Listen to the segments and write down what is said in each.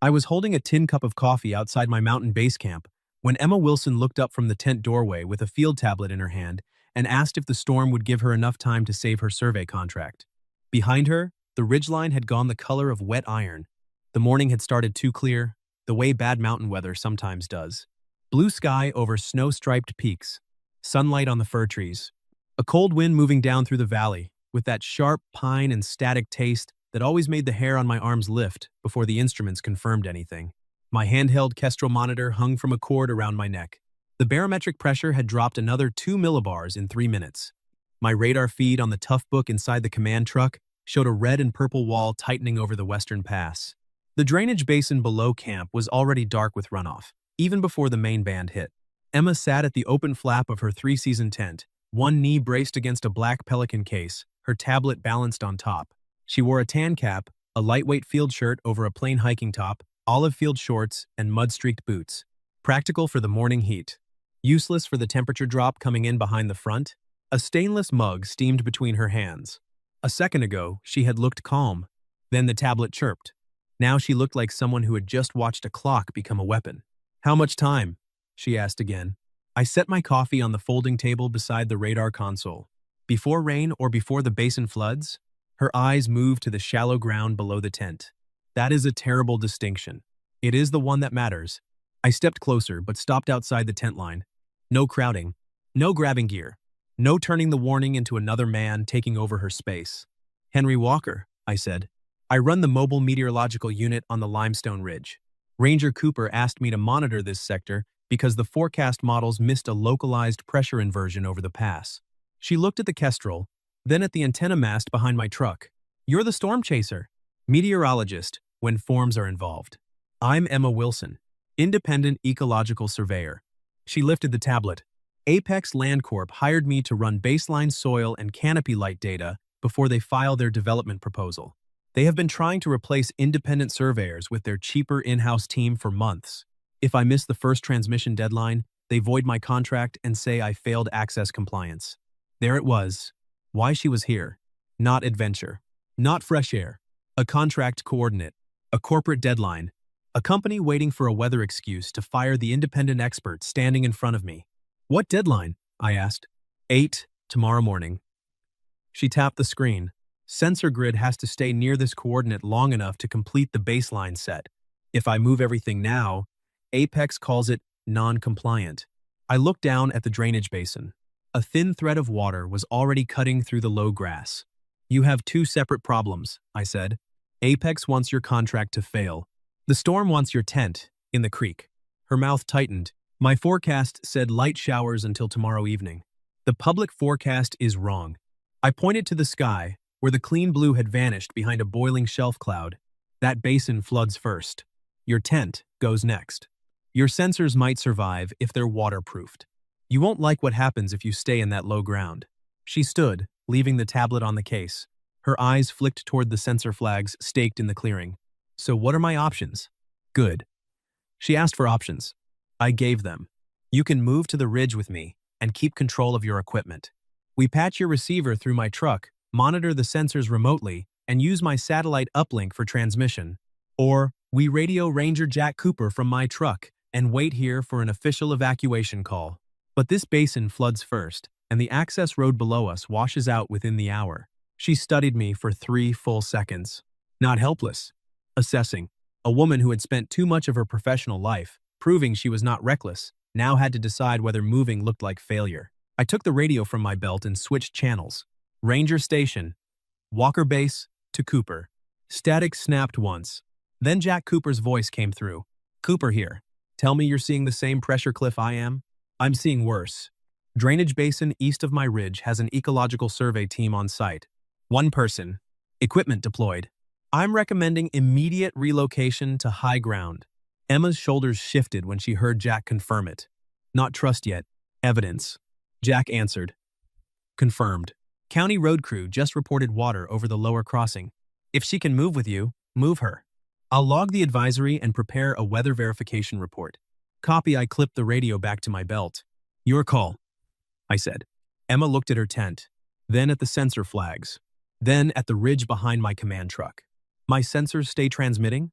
I was holding a tin cup of coffee outside my mountain base camp when Emma Wilson looked up from the tent doorway with a field tablet in her hand and asked if the storm would give her enough time to save her survey contract. Behind her, the ridgeline had gone the color of wet iron. The morning had started too clear, the way bad mountain weather sometimes does. Blue sky over snow-striped peaks, sunlight on the fir trees, a cold wind moving down through the valley with that sharp pine and static taste that always made the hair on my arms lift before the instruments confirmed anything. My handheld Kestrel monitor hung from a cord around my neck. The barometric pressure had dropped another 2 millibars in 3 minutes. My radar feed on the tough book inside the command truck showed a red and purple wall tightening over the western pass. The drainage basin below camp was already dark with runoff, even before the main band hit. Emma sat at the open flap of her three-season tent, one knee braced against a black Pelican case, her tablet balanced on top. She wore a tan cap, a lightweight field shirt over a plain hiking top, olive field shorts, and mud-streaked boots. Practical for the morning heat. Useless for the temperature drop coming in behind the front. A stainless mug steamed between her hands. A second ago, she had looked calm. Then the tablet chirped. Now she looked like someone who had just watched a clock become a weapon. "How much time?" she asked again. I set my coffee on the folding table beside the radar console. Before rain or before the basin floods? Her eyes moved to the shallow ground below the tent. That is a terrible distinction. It is the one that matters. I stepped closer but stopped outside the tent line. No crowding. No grabbing gear. No turning the warning into another man taking over her space. "Henry Walker," I said. "I run the mobile meteorological unit on the Limestone Ridge. Ranger Cooper asked me to monitor this sector because the forecast models missed a localized pressure inversion over the pass." She looked at the Kestrel, then at the antenna mast behind my truck. "You're the storm chaser." Meteorologist, when forms are involved. "I'm Emma Wilson, independent ecological surveyor." She lifted the tablet. "Apex Land Corp hired me to run baseline soil and canopy light data before they file their development proposal. They have been trying to replace independent surveyors with their cheaper in-house team for months. If I miss the first transmission deadline, they void my contract and say I failed access compliance." There it was. Why she was here. Not adventure. Not fresh air. A contract coordinate. A corporate deadline. A company waiting for a weather excuse to fire the independent expert standing in front of me. "What deadline?" I asked. 8 tomorrow morning." She tapped the screen. "Sensor grid has to stay near this coordinate long enough to complete the baseline set. If I move everything now, Apex calls it non-compliant." I looked down at the drainage basin. A thin thread of water was already cutting through the low grass. "You have two separate problems," I said. "Apex wants your contract to fail. The storm wants your tent, in the creek." Her mouth tightened. "My forecast said light showers until tomorrow evening. The public forecast is wrong." I pointed to the sky, where the clean blue had vanished behind a boiling shelf cloud. "That basin floods first. Your tent goes next. Your sensors might survive if they're waterproofed. You won't like what happens if you stay in that low ground." She stood, leaving the tablet on the case. Her eyes flicked toward the sensor flags staked in the clearing. "So what are my options?" "Good." She asked for options. I gave them. "You can move to the ridge with me and keep control of your equipment. We patch your receiver through my truck, monitor the sensors remotely, and use my satellite uplink for transmission. Or we radio Ranger Jack Cooper from my truck and wait here for an official evacuation call. But this basin floods first, and the access road below us washes out within the hour." She studied me for 3 full seconds. Not helpless. Assessing. A woman who had spent too much of her professional life, proving she was not reckless, now had to decide whether moving looked like failure. I took the radio from my belt and switched channels. Ranger Station. Walker Base to Cooper. Static snapped once. Then Jack Cooper's voice came through. "Cooper here. Tell me you're seeing the same pressure cliff I am." "I'm seeing worse. Drainage basin east of my ridge has an ecological survey team on site. 1 person. Equipment deployed. I'm recommending immediate relocation to high ground." Emma's shoulders shifted when she heard Jack confirm it. "Not trust yet. Evidence." Jack answered. "Confirmed. County road crew just reported water over the lower crossing. If she can move with you, move her. I'll log the advisory and prepare a weather verification report." Copy. I clipped the radio back to my belt. "Your call," I said. Emma looked at her tent, then at the sensor flags, then at the ridge behind my command truck. "My sensors stay transmitting?"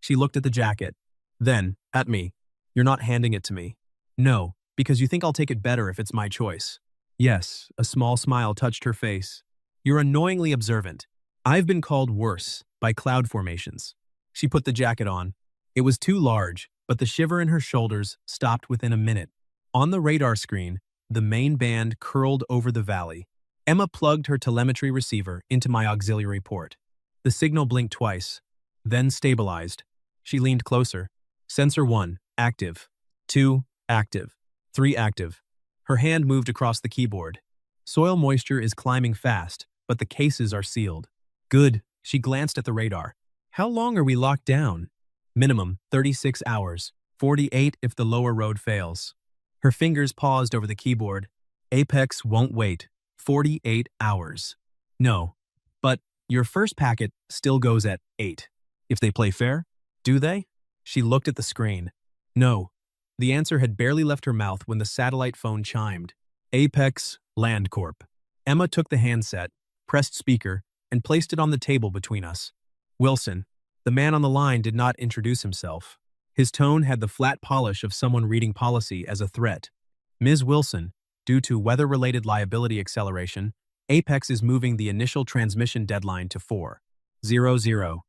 She looked at the jacket. Then, at me. You're not handing it to me. No, because you think I'll take it better if it's my choice. Yes, a small smile touched her face. You're annoyingly observant. I've been called worse by cloud formations. She put the jacket on. It was too large, but the shiver in her shoulders stopped within a minute. On the radar screen, the main band curled over the valley. Emma plugged her telemetry receiver into my auxiliary port. The signal blinked twice, then stabilized. She leaned closer. Sensor 1, active. 2, active. 3, active. Her hand moved across the keyboard. Soil moisture is climbing fast, but the cases are sealed. Good. She glanced at the radar. How long are we locked down? Minimum, 36 hours. 48 if the lower road fails. Her fingers paused over the keyboard. Apex won't wait. 48 hours. No. But your first packet still goes at 8. If they play fair? Do they? She looked at the screen. No. The answer had barely left her mouth when the satellite phone chimed. Apex Landcorp. Emma took the handset, pressed speaker, and placed it on the table between us. Wilson. The man on the line did not introduce himself. His tone had the flat polish of someone reading policy as a threat. Ms. Wilson, due to weather-related liability acceleration, Apex is moving the initial transmission deadline to 4:00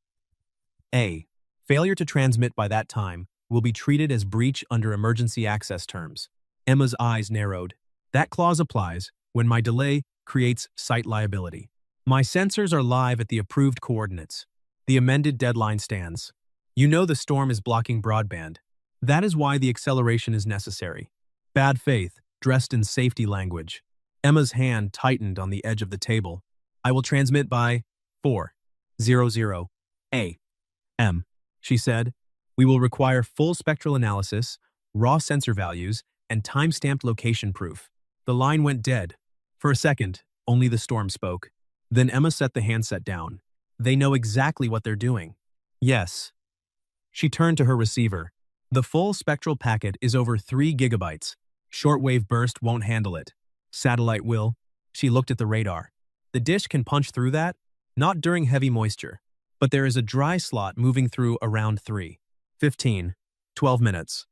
A. Failure to transmit by that time will be treated as breach under emergency access terms. Emma's eyes narrowed. That clause applies when my delay creates site liability. My sensors are live at the approved coordinates. The amended deadline stands. You know the storm is blocking broadband. That is why the acceleration is necessary. Bad faith, dressed in safety language. Emma's hand tightened on the edge of the table. I will transmit by 4:00 A.M., she said. We will require full spectral analysis, raw sensor values, and time-stamped location proof. The line went dead. For a second, only the storm spoke. Then Emma set the handset down. They know exactly what they're doing. Yes. She turned to her receiver. The full spectral packet is over 3 gigabytes. Shortwave burst won't handle it. Satellite will. She looked at the radar. The dish can punch through that, not during heavy moisture. But there is a dry slot moving through around 3:15, 12 minutes.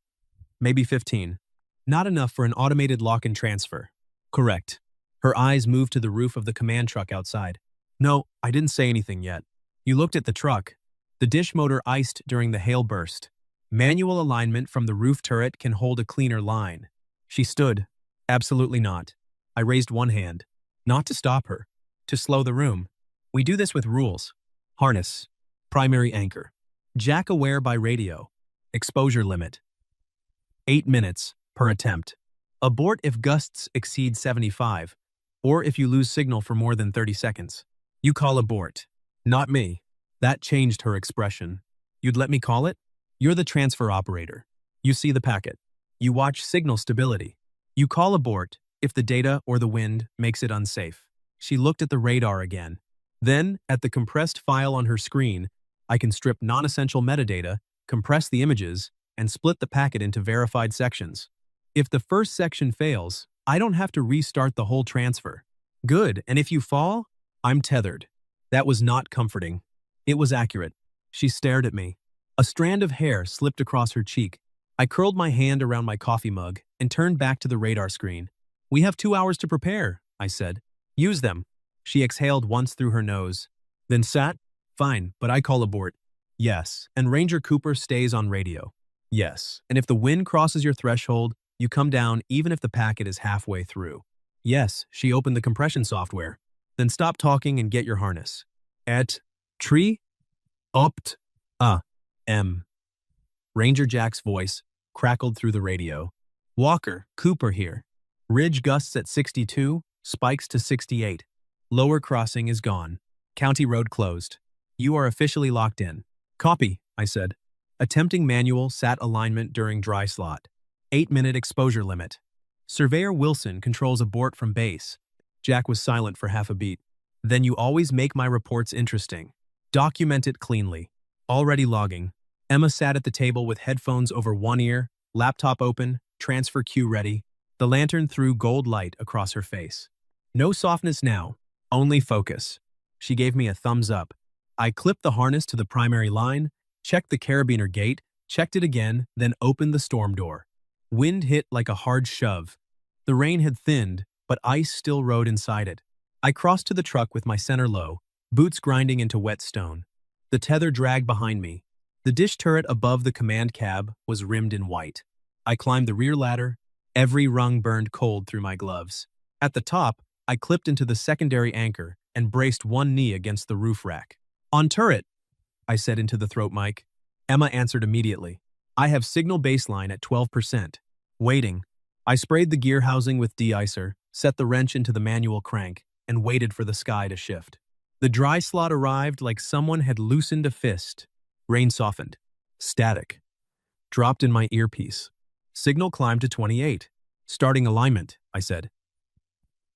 Maybe 15. Not enough for an automated lock and transfer. Correct. Her eyes moved to the roof of the command truck outside. No, I didn't say anything yet. You looked at the truck. The dish motor iced during the hail burst. Manual alignment from the roof turret can hold a cleaner line. She stood. Absolutely not. I raised one hand. Not to stop her. To slow the room. We do this with rules. Harness. Primary anchor. Jack aware by radio. Exposure limit. 8 minutes per attempt. Abort if gusts exceed 75, or if you lose signal for more than 30 seconds. You call abort. Not me. That changed her expression. You'd let me call it? You're the transfer operator. You see the packet. You watch signal stability. You call abort if the data or the wind makes it unsafe. She looked at the radar again. Then, at the compressed file on her screen, I can strip non-essential metadata, compress the images, and split the packet into verified sections. If the first section fails, I don't have to restart the whole transfer. Good, and if you fall, I'm tethered. That was not comforting. It was accurate. She stared at me. A strand of hair slipped across her cheek. I curled my hand around my coffee mug and turned back to the radar screen. We have 2 hours to prepare, I said. Use them. She exhaled once through her nose. Then sat. Fine, but I call abort. Yes, and Ranger Cooper stays on radio. Yes, and if the wind crosses your threshold, you come down even if the packet is halfway through. Yes, she opened the compression software. Then stop talking and get your harness. Et. Tree. Opt. M. Ranger Jack's voice crackled through the radio. Walker, Cooper here. Ridge gusts at 62, spikes to 68. Lower crossing is gone. County road closed. You are officially locked in. Copy, I said. Attempting manual sat alignment during dry slot. 8-minute exposure limit. Surveyor Wilson controls abort from base. Jack was silent for half a beat. Then you always make my reports interesting. Document it cleanly. Already logging. Emma sat at the table with headphones over one ear, laptop open, transfer queue ready. The lantern threw gold light across her face. No softness now, only focus. She gave me a thumbs up. I clipped the harness to the primary line. checked the carabiner gate, checked it again, then opened the storm door. Wind hit like a hard shove. The rain had thinned, but ice still rode inside it. I crossed to the truck with my center low, boots grinding into wet stone. The tether dragged behind me. The dish turret above the command cab was rimmed in white. I climbed the rear ladder. Every rung burned cold through my gloves. At the top, I clipped into the secondary anchor and braced one knee against the roof rack. "On turret," I said into the throat mic. Emma answered immediately. "I have signal baseline at 12%. Waiting." I sprayed the gear housing with de-icer, set the wrench into the manual crank, and waited for the sky to shift. The dry slot arrived like someone had loosened a fist. Rain softened. Static. Dropped in my earpiece. Signal climbed to 28. "Starting alignment," I said.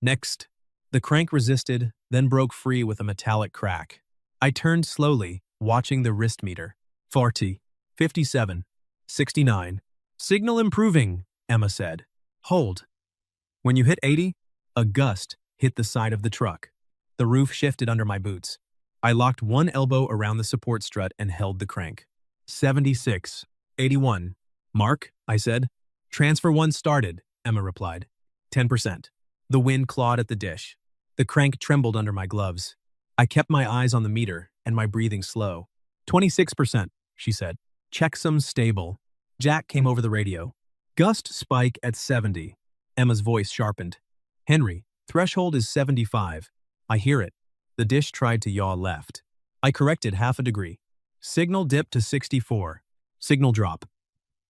"Next." The crank resisted, then broke free with a metallic crack. I turned slowly, watching the wrist meter. 40. 57. 69. "Signal improving," Emma said. "Hold." When you hit 80, a gust hit the side of the truck. The roof shifted under my boots. I locked one elbow around the support strut and held the crank. 76. 81. "Mark," I said. "Transfer 1 started," Emma replied. 10%. The wind clawed at the dish. The crank trembled under my gloves. I kept my eyes on the meter and my breathing slow. 26%, she said. "Checksum stable." Jack came over the radio. "Gust spike at 70. Emma's voice sharpened. "Henry, threshold is 75. I hear it." The dish tried to yaw left. I corrected half a degree. "Signal dip to 64. Signal drop,"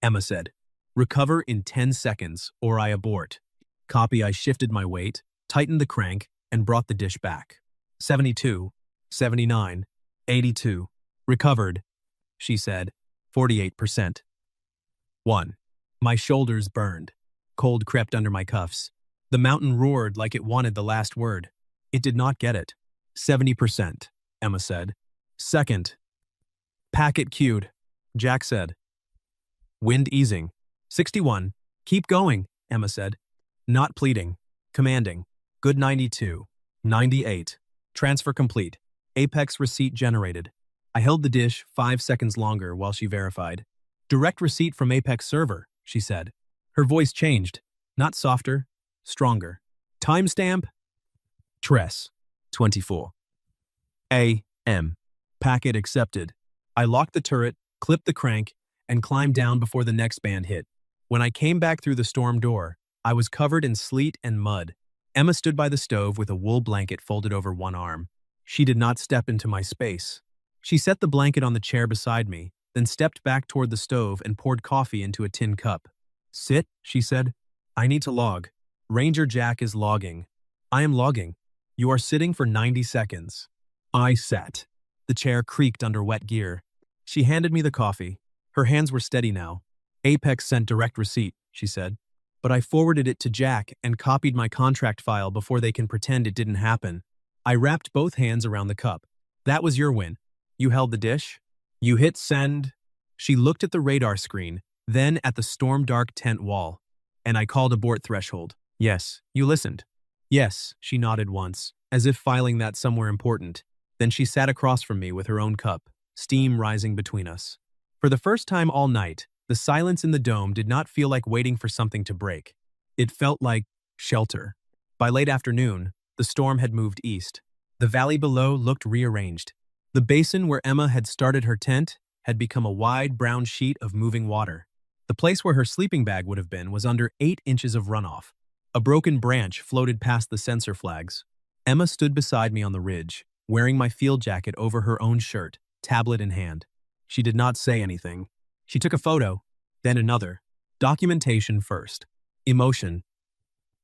Emma said. "Recover in 10 seconds or I abort." Copy. I shifted my weight, tightened the crank, and brought the dish back. 72. 79. 82. "Recovered," she said. 48%. 1. My shoulders burned. Cold crept under my cuffs. The mountain roared like it wanted the last word. It did not get it. 70%, Emma said. "Second." "Packet queued," Jack said. Wind easing. 61. "Keep going," Emma said. Not pleading. Commanding. Good. 92. 98. "Transfer complete. Apex receipt generated." I held the dish 5 seconds longer while she verified. "Direct receipt from Apex server," she said. Her voice changed. Not softer, stronger. "Timestamp?" Tress. 24. A.M. Packet accepted. I locked the turret, clipped the crank, and climbed down before the next band hit. When I came back through the storm door, I was covered in sleet and mud. Emma stood by the stove with a wool blanket folded over one arm. She did not step into my space. She set the blanket on the chair beside me, then stepped back toward the stove and poured coffee into a tin cup. "Sit," she said. "I need to log." "Ranger Jack is logging." "I am logging." "You are sitting for 90 seconds. I sat. The chair creaked under wet gear. She handed me the coffee. Her hands were steady now. "Apex sent direct receipt," she said. "But I forwarded it to Jack and copied my contract file before they can pretend it didn't happen." I wrapped both hands around the cup. "That was your win. You held the dish. You hit send." She looked at the radar screen, then at the storm-dark tent wall. "And I called abort threshold." "Yes, you listened." "Yes," she nodded once, as if filing that somewhere important. Then she sat across from me with her own cup, steam rising between us. For the first time all night, the silence in the dome did not feel like waiting for something to break. It felt like shelter. By late afternoon, the storm had moved east. The valley below looked rearranged. The basin where Emma had started her tent had become a wide brown sheet of moving water. The place where her sleeping bag would have been was under 8 inches of runoff. A broken branch floated past the sensor flags. Emma stood beside me on the ridge, wearing my field jacket over her own shirt, tablet in hand. She did not say anything. She took a photo, then another. Documentation first. Emotion.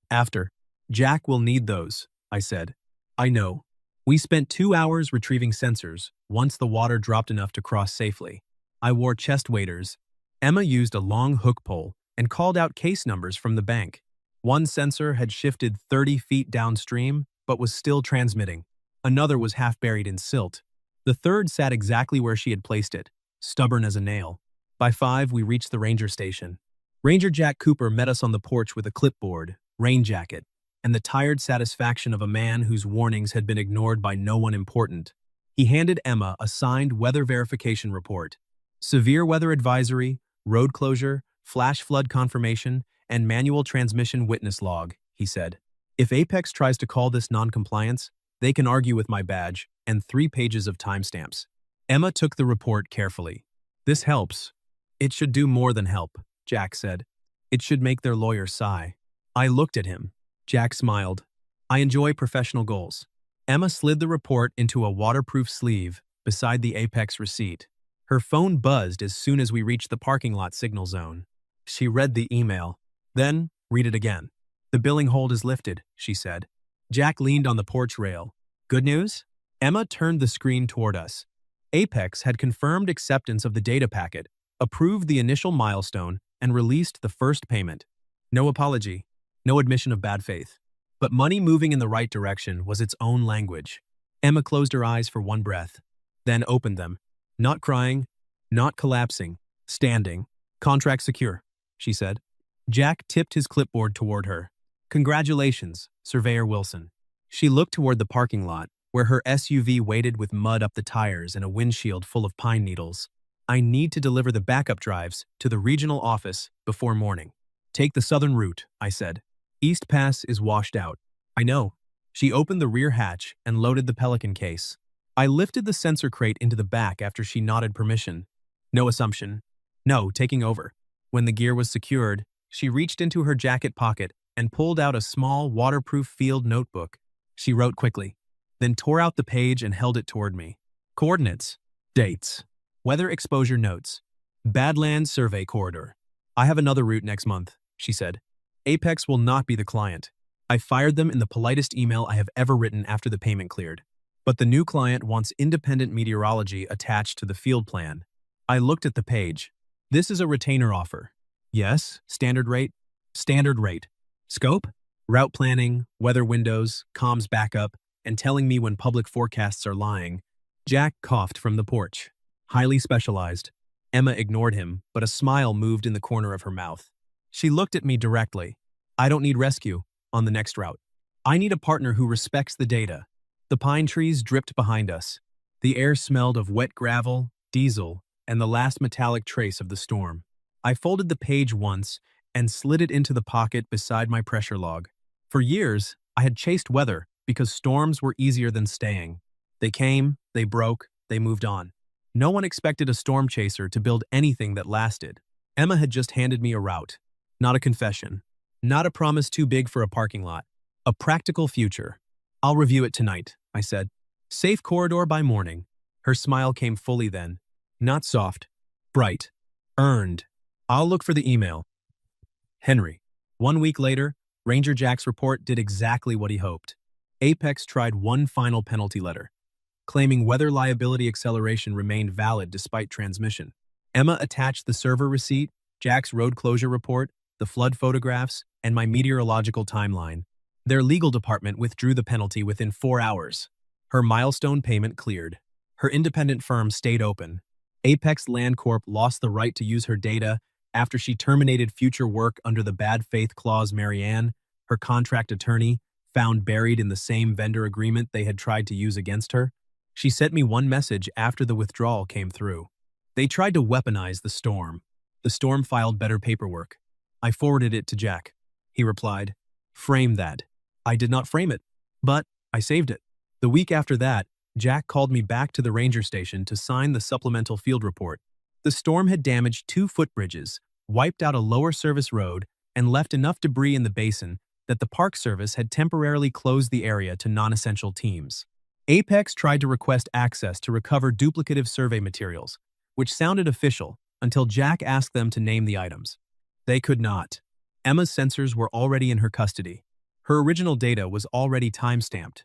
After. "Jack will need those," I said. "I know." We spent 2 hours retrieving sensors, once the water dropped enough to cross safely. I wore chest waders. Emma used a long hook pole and called out case numbers from the bank. One sensor had shifted 30 feet downstream, but was still transmitting. Another was half buried in silt. The third sat exactly where she had placed it, stubborn as a nail. By 5, we reached the ranger station. Ranger Jack Cooper met us on the porch with a clipboard, rain jacket, and the tired satisfaction of a man whose warnings had been ignored by no one important. He handed Emma a signed weather verification report. Severe weather advisory, road closure, flash flood confirmation, and manual transmission witness log, he said. If Apex tries to call this noncompliance, they can argue with my badge and 3 pages of timestamps. Emma took the report carefully. This helps. It should do more than help, Jack said. It should make their lawyer sigh. I looked at him. Jack smiled. I enjoy professional goals. Emma slid the report into a waterproof sleeve beside the Apex receipt. Her phone buzzed as soon as we reached the parking lot signal zone. She read the email. Then, read it again. The billing hold is lifted, she said. Jack leaned on the porch rail. Good news? Emma turned the screen toward us. Apex had confirmed acceptance of the data packet, approved the initial milestone, and released the first payment. No apology, no admission of bad faith. But money moving in the right direction was its own language. Emma closed her eyes for one breath, then opened them. Not crying, not collapsing, standing. Contract secure, she said. Jack tipped his clipboard toward her. Congratulations, Surveyor Wilson. She looked toward the parking lot, where her SUV waited with mud up the tires and a windshield full of pine needles. I need to deliver the backup drives to the regional office before morning. Take the southern route, I said. East Pass is washed out. I know. She opened the rear hatch and loaded the Pelican case. I lifted the sensor crate into the back after she nodded permission. No assumption. No, taking over. When the gear was secured, she reached into her jacket pocket and pulled out a small, waterproof field notebook. She wrote quickly, then tore out the page and held it toward me. Coordinates. Dates. Weather exposure notes. Badlands Survey Corridor. I have another route next month, she said. Apex will not be the client. I fired them in the politest email I have ever written after the payment cleared. But the new client wants independent meteorology attached to the field plan. I looked at the page. This is a retainer offer. Yes, standard rate. Standard rate. Scope? Route planning, weather windows, comms backup, and telling me when public forecasts are lying. Jack coughed from the porch. Highly specialized. Emma ignored him, but a smile moved in the corner of her mouth. She looked at me directly. I don't need rescue on the next route. I need a partner who respects the data. The pine trees dripped behind us. The air smelled of wet gravel, diesel, and the last metallic trace of the storm. I folded the page once and slid it into the pocket beside my pressure log. For years, I had chased weather because storms were easier than staying. They came, they broke, they moved on. No one expected a storm chaser to build anything that lasted. Emma had just handed me a route. Not a confession. Not a promise too big for a parking lot. A practical future. I'll review it tonight, I said. Safe corridor by morning. Her smile came fully then. Not soft. Bright. Earned. I'll look for the email. Henry. 1 week later, Ranger Jack's report did exactly what he hoped. Apex tried one final penalty letter, claiming weather liability acceleration remained valid despite transmission. Emma attached the server receipt, Jack's road closure report, the flood photographs, and my meteorological timeline. Their legal department withdrew the penalty within 4 hours. Her milestone payment cleared. Her independent firm stayed open. Apex Land Corp lost the right to use her data after she terminated future work under the bad faith clause. Marianne, her contract attorney, found buried in the same vendor agreement they had tried to use against her. She sent me one message after the withdrawal came through. They tried to weaponize the storm. The storm filed better paperwork. I forwarded it to Jack. He replied, "Frame that." I did not frame it, but I saved it. The week after that, Jack called me back to the ranger station to sign the supplemental field report. The storm had damaged 2 footbridges, wiped out a lower service road, and left enough debris in the basin that the Park Service had temporarily closed the area to non-essential teams. Apex tried to request access to recover duplicative survey materials, which sounded official until Jack asked them to name the items. They could not. Emma's sensors were already in her custody. Her original data was already time-stamped.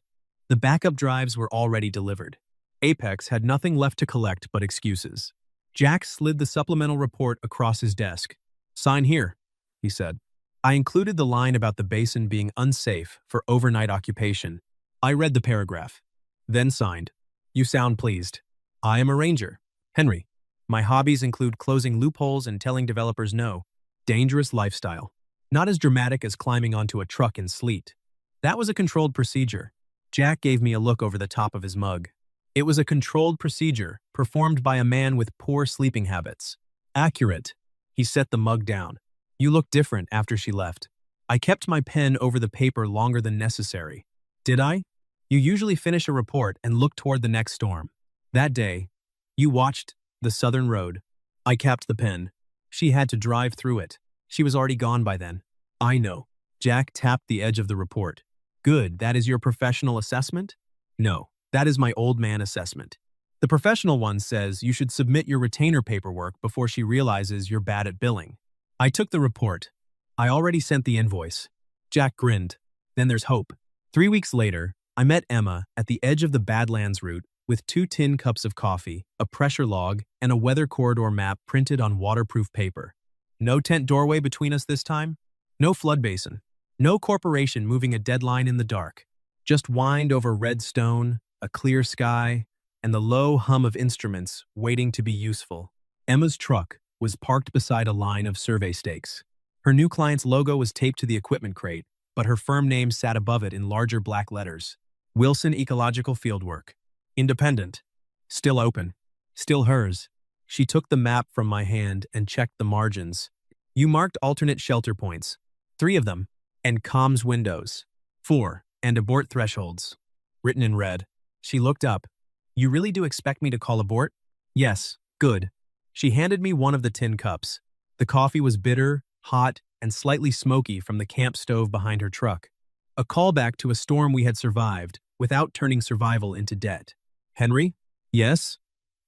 The backup drives were already delivered. Apex had nothing left to collect but excuses. Jack slid the supplemental report across his desk. "Sign here," he said. I included the line about the basin being unsafe for overnight occupation. I read the paragraph, then signed. "You sound pleased. I am a ranger. Henry. My hobbies include closing loopholes and telling developers no. Dangerous lifestyle. Not as dramatic as climbing onto a truck in sleet. That was a controlled procedure." Jack gave me a look over the top of his mug. It was a controlled procedure performed by a man with poor sleeping habits. Accurate. He set the mug down. You look different after she left. I kept my pen over the paper longer than necessary. Did I? You usually finish a report and look toward the next storm. That day, you watched the Southern Road. I capped the pen. She had to drive through it. She was already gone by then. I know. Jack tapped the edge of the report. Good, that is your professional assessment? No, that is my old man assessment. The professional one says you should submit your retainer paperwork before she realizes you're bad at billing. I took the report. I already sent the invoice. Jack grinned. Then there's hope. 3 weeks later, I met Emma at the edge of the Badlands route with 2 tin cups of coffee, a pressure log, and a weather corridor map printed on waterproof paper. No tent doorway between us this time. No flood basin. No corporation moving a deadline in the dark. Just wind over red stone, a clear sky, and the low hum of instruments waiting to be useful. Emma's truck was parked beside a line of survey stakes. Her new client's logo was taped to the equipment crate, but her firm name sat above it in larger black letters. Wilson Ecological Fieldwork. Independent. Still open. Still hers. She took the map from my hand and checked the margins. You marked alternate shelter points. 3 of them. And comms windows. 4. And abort thresholds. Written in red. She looked up. You really do expect me to call abort? Yes. Good. She handed me one of the tin cups. The coffee was bitter, hot, and slightly smoky from the camp stove behind her truck. A callback to a storm we had survived without turning survival into debt. Henry? Yes?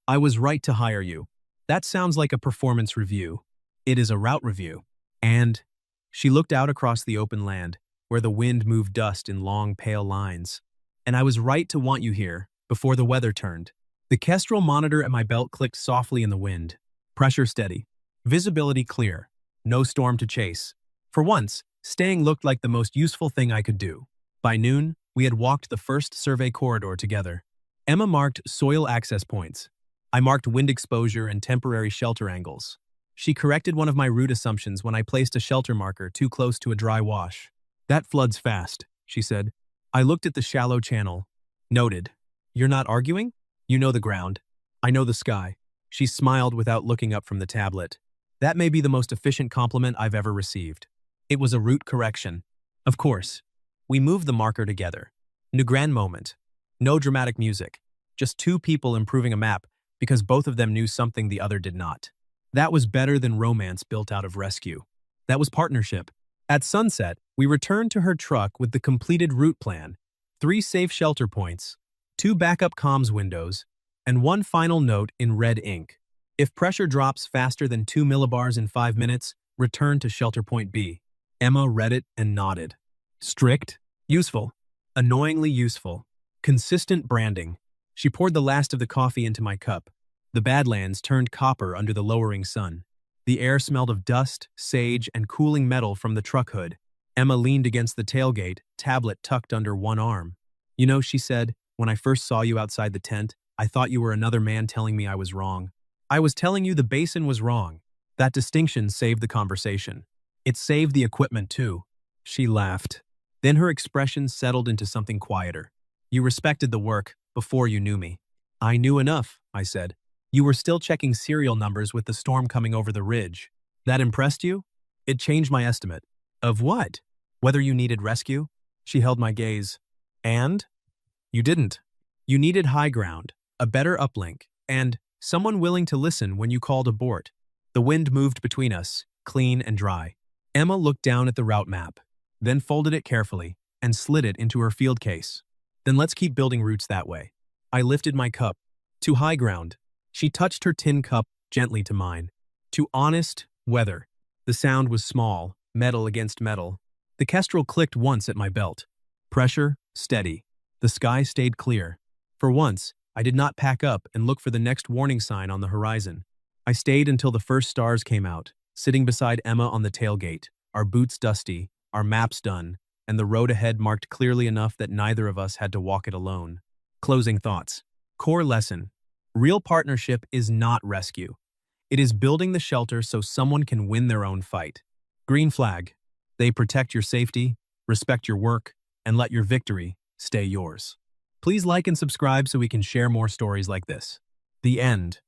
I was right to hire you. That sounds like a performance review. It is a route review. And she looked out across the open land, where the wind moved dust in long, pale lines. And I was right to want you here, before the weather turned. The Kestrel monitor at my belt clicked softly in the wind. Pressure steady. Visibility clear. No storm to chase. For once, staying looked like the most useful thing I could do. By noon, we had walked the first survey corridor together. Emma marked soil access points. I marked wind exposure and temporary shelter angles. She corrected one of my route assumptions when I placed a shelter marker too close to a dry wash. That floods fast, she said. I looked at the shallow channel. Noted. You're not arguing? You know the ground. I know the sky. She smiled without looking up from the tablet. That may be the most efficient compliment I've ever received. It was a route correction. Of course. We moved the marker together. No grand moment. No dramatic music. Just 2 people improving a map because both of them knew something the other did not. That was better than romance built out of rescue. That was partnership. At sunset, we returned to her truck with the completed route plan, 3 safe shelter points, 2 backup comms windows, and 1 final note in red ink. If pressure drops faster than 2 millibars in 5 minutes, return to shelter point B. Emma read it and nodded. Strict, useful, annoyingly useful, consistent branding. She poured the last of the coffee into my cup. The Badlands turned copper under the lowering sun. The air smelled of dust, sage, and cooling metal from the truck hood. Emma leaned against the tailgate, tablet tucked under one arm. You know, she said, when I first saw you outside the tent, I thought you were another man telling me I was wrong. I was telling you the basin was wrong. That distinction saved the conversation. It saved the equipment too. She laughed. Then her expression settled into something quieter. You respected the work before you knew me. I knew enough, I said. You were still checking serial numbers with the storm coming over the ridge. That impressed you? It changed my estimate. Of what? Whether you needed rescue? She held my gaze. And? You didn't. You needed high ground, a better uplink, and someone willing to listen when you called abort. The wind moved between us, clean and dry. Emma looked down at the route map, then folded it carefully and slid it into her field case. Then let's keep building routes that way. I lifted my cup. To high ground. She touched her tin cup gently to mine. To honest weather. The sound was small, metal against metal. The Kestrel clicked once at my belt. Pressure, steady. The sky stayed clear. For once, I did not pack up and look for the next warning sign on the horizon. I stayed until the first stars came out, sitting beside Emma on the tailgate, our boots dusty, our maps done, and the road ahead marked clearly enough that neither of us had to walk it alone. Closing thoughts. Core lesson. Real partnership is not rescue. It is building the shelter so someone can win their own fight. Green flag. They protect your safety, respect your work, and let your victory stay yours. Please like and subscribe so we can share more stories like this. The end.